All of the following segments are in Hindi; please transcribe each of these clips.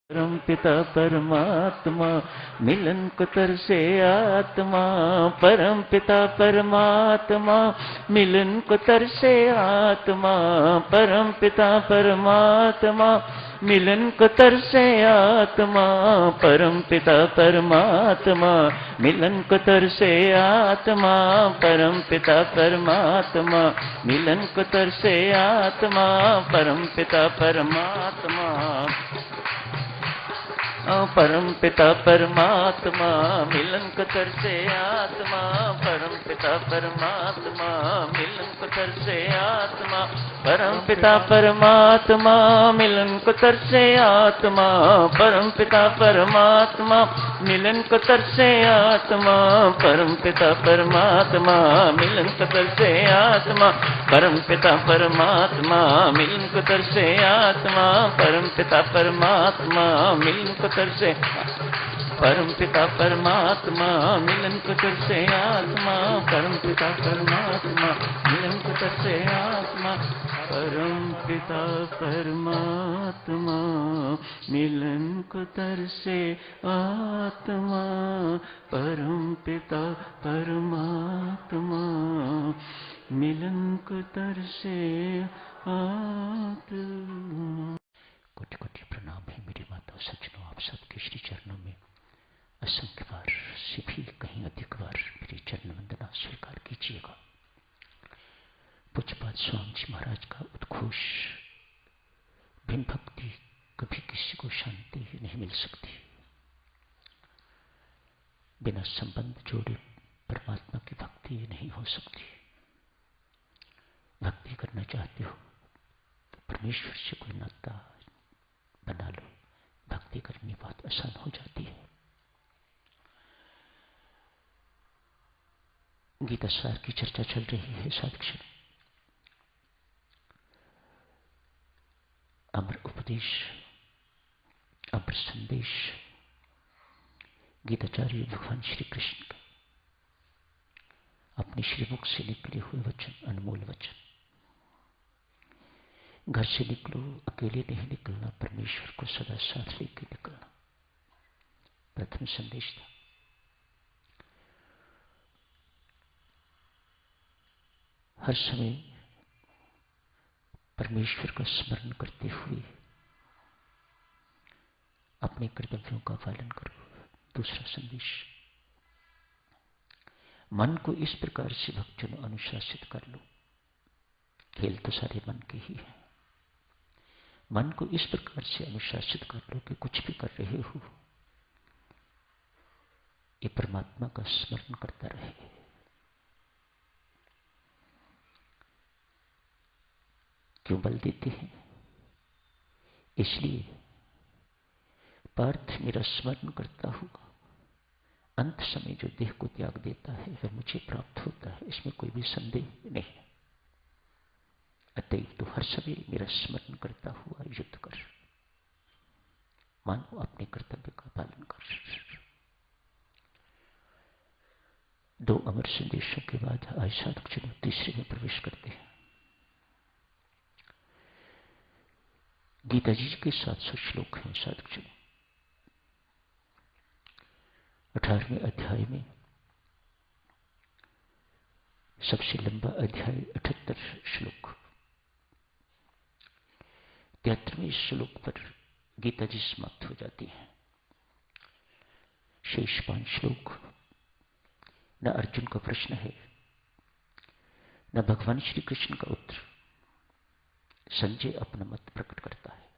परम पिता परमात्मा मिलन को तरसे आत्मा, परम पिता परमात्मा मिलन को तरसे आत्मा, परम पिता परमात्मा मिलन को तरसे आत्मा, परम पिता परमात्मा मिलन को तरसे आत्मा, परम पिता परमात्मा मिलन को तरसे आत्मा, परम पिता परमात्मा परम पिता परमात्मा मिलन को तरसे आत्मा, परम पिता परमात्मा मिलन को तरसे आत्मा, परम पिता परमात्मा मिलन को तरसे आत्मा, परम पिता परमात्मा मिलन को तरसे आत्मा, परम पिता परमात्मा मिलन को तरसे आत्मा, परम पिता परमात्मा मिलन को तरसे आत्मा, परम पिता परमात्मा मिलन को तरसे, परम पिता परमात्मा मिलन को तरसे आत्मा, परम पिता परमात्मा मिलन को तरसे आत्मा, परम पिता परमात्मा मिलन को तरसे आत्मा, परम पिता परमात्मा मिलन को तरसे आत्मा। कोटि कोटि प्रणाम है मेरी माता सज्जनों, आप सबके श्री चरणों में असंख्य बार से भी कहीं अधिक बार मेरी चरण वंदना स्वीकार कीजिएगा। पूज्यपाद स्वामी जी महाराज का उद्घोष बिन भक्ति कभी किसी को शांति नहीं मिल सकती। बिना संबंध जोड़े परमात्मा की भक्ति नहीं हो सकती। भक्ति करना चाहते हो तो परमेश्वर से कोई नाता बना लो, भक्ति करनी बहुत आसान हो जाती है। गीता सार की चर्चा चल रही है साधक। अमर उपदेश, अमर संदेश, गीताचार्य भगवान श्री कृष्ण का अपने श्रीमुख से निकले हुए वचन, अनमोल वचन। घर से निकलो, अकेले नहीं निकलना, परमेश्वर को सदा साथ लेकर निकलना, प्रथम संदेश था। हर समय परमेश्वर का स्मरण करते हुए अपने कर्तव्यों का पालन करो, दूसरा संदेश। मन को इस प्रकार से भक्तजनों अनुशासित कर लो, खेल तो सारे मन के ही है। मन को इस प्रकार से अनुशासित कर लो कि कुछ भी कर रहे हो ये परमात्मा का स्मरण करता रहे। क्यों बल देते हैं? इसलिए पार्थ मेरा स्मरण करता हुआ अंत समय जो देह को त्याग देता है वह मुझे प्राप्त होता है, इसमें कोई भी संदेह नहीं। अतएव तो हर समय मेरा स्मरण करता हुआ युद्ध कर, मानो अपने कर्तव्य का पालन कर। दो अमर संदेशों के बाद आज साधक जनों तीसरे में प्रवेश करते हैं। गीता जी के 700 श्लोक हैं साधक जनों। 18वें अध्याय में सबसे लंबा अध्याय 78 श्लोक। 73वें श्लोक पर गीता जी समाप्त हो जाती है। शेष 5 श्लोक न अर्जुन का प्रश्न है, न भगवान श्री कृष्ण का उत्तर। संजय अपना मत प्रकट करता है।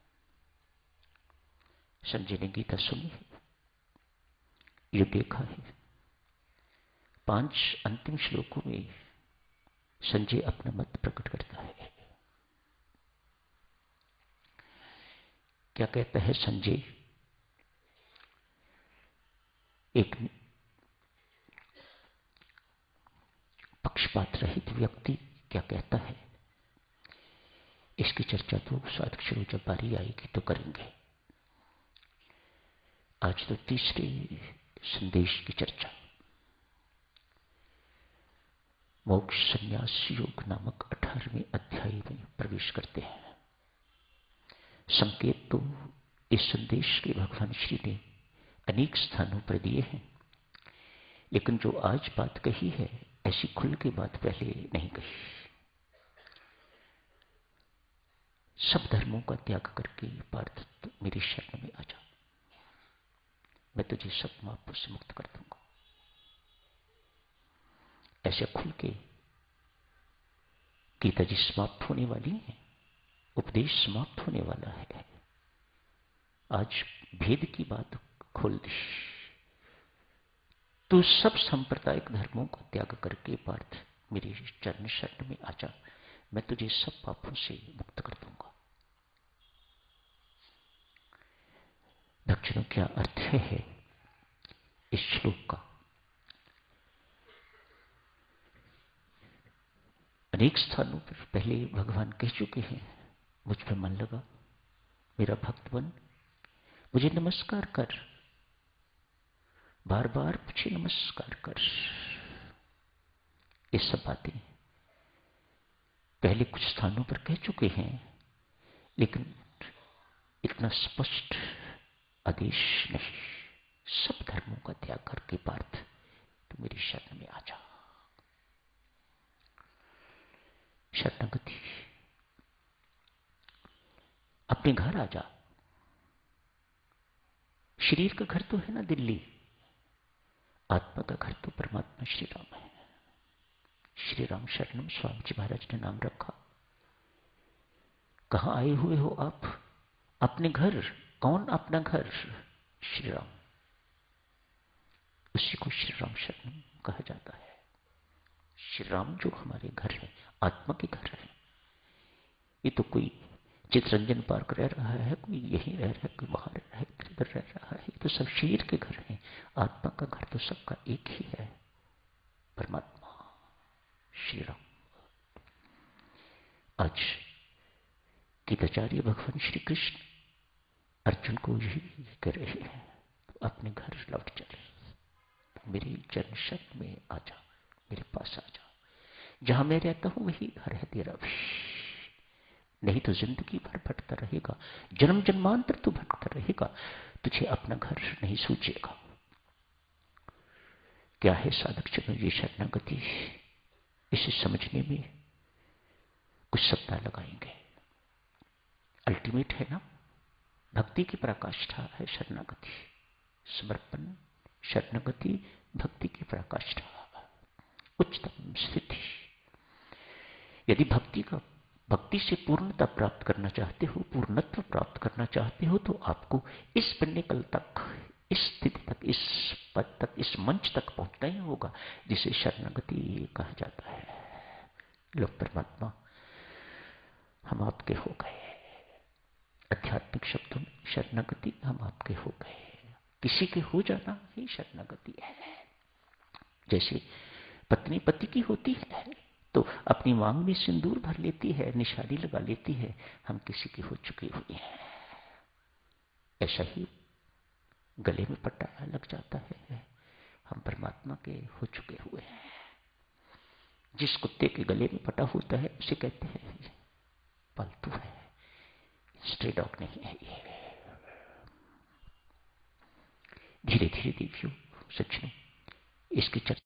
संजय ने गीता सुनी है, ये देखा है। 5 अंतिम श्लोकों में संजय अपना मत प्रकट करता है। क्या कहता है संजय? एक पक्षपात रहित व्यक्ति क्या कहता है, इसकी चर्चा तो साधक शुरू जब बारी आएगी तो करेंगे। आज तो तीसरे संदेश की चर्चा, मोक्ष संन्यास योग नामक 18वें अध्याय में प्रवेश करते हैं। संकेत तो इस संदेश के भगवान श्री ने अनेक स्थानों पर दिए हैं, लेकिन जो आज बात कही है ऐसी खुल के बात पहले नहीं कही। सब धर्मों का त्याग करके पार्थ मेरी शरण में आ जा, मैं तुझे सब पापों से मुक्त कर दूंगा। ऐसे खुल के गीता जी समाप्त होने वाली है, उपदेश समाप्त होने वाला है। आज भेद की बात खोल दी। तू सब सांप्रदायिक धर्मों का त्याग करके पार्थ मेरी चरण शरण में आ जा, मैं तुझे सब पापों से मुक्त कर दूंगा। दक्षिणों क्या अर्थ है इस श्लोक का? अनेक स्थानों पर पहले भगवान कह चुके हैं, मुझ पर मन लगा, मेरा भक्त बन, मुझे नमस्कार कर, बार बार मुझे नमस्कार कर। ये सब बातें पहले कुछ स्थानों पर कह चुके हैं, लेकिन इतना स्पष्ट आदेश नहीं। सब धर्मों का त्याग करके पार्थ तो मेरी शरण में आ जा। शरणागति, अपने घर आ जा। शरीर का घर तो है ना दिल्ली, आत्मा का घर तो परमात्मा श्री राम है। श्री राम शरणम स्वामी जी महाराज ने नाम रखा। कहां आए हुए हो आप? अपने घर। कौन अपना घर? श्री राम। उसी को श्री राम शरणम कहा जाता है। श्री राम जो हमारे घर है, आत्मा के घर है। ये तो कोई चितरंजन पार्क रह रहा है, कोई यहीं रह रहा है, कोई वहां रह रहा है, इधर रह रहा है। ये तो सब शरीर के घर हैं। आत्मा का घर तो सबका एक ही है, परमात्मा श्री राम। आज गीताचार्य भगवान श्री कृष्ण अर्जुन को यही कह रहे हैं, तो अपने घर लौट चल, मेरी चरण शरण में आ जा, मेरे पास आ जा। जहां मैं रहता हूं वही घर है तेरा भी, नहीं तो जिंदगी भर भटकता रहेगा, जन्म जन्मांतर तो भटकता रहेगा, तुझे अपना घर नहीं सूझेगा। क्या है साधक जनों ये शरणागति? इसे समझने में कुछ सप्ताह लगाएंगे। अल्टीमेट है ना, भक्ति की पराकाष्ठा है शरणागति। समर्पण, शरणागति भक्ति की पराकाष्ठा, उच्चतम स्थिति। यदि भक्ति से पूर्णता प्राप्त करना चाहते हो, पूर्णत्व प्राप्त करना चाहते हो, तो आपको इस पिंडिकल तक, इस स्थिति तक, इस पद तक, इस मंच तक पहुंचना ही होगा जिसे शरणागति कहा जाता है। लो परमात्मा, हम आपके हो गए। आध्यात्मिक शब्दों में शरणागति, हम आपके हो गए। किसी के हो जाना ही शरणागति है। जैसे पत्नी पति की होती है तो अपनी मांग में सिंदूर भर लेती है, निशानी लगा लेती है, हम किसी के हो चुके हुए हैं। ऐसा ही गले में पट्टा लग जाता है, हम परमात्मा के हो चुके हुए हैं। जिस कुत्ते के गले में पट्टा होता है उसे कहते हैं पालतू है, स्ट्रे डॉग नहीं है ये। धीरे धीरे देवियों सज्जनों, इसकी चर्चा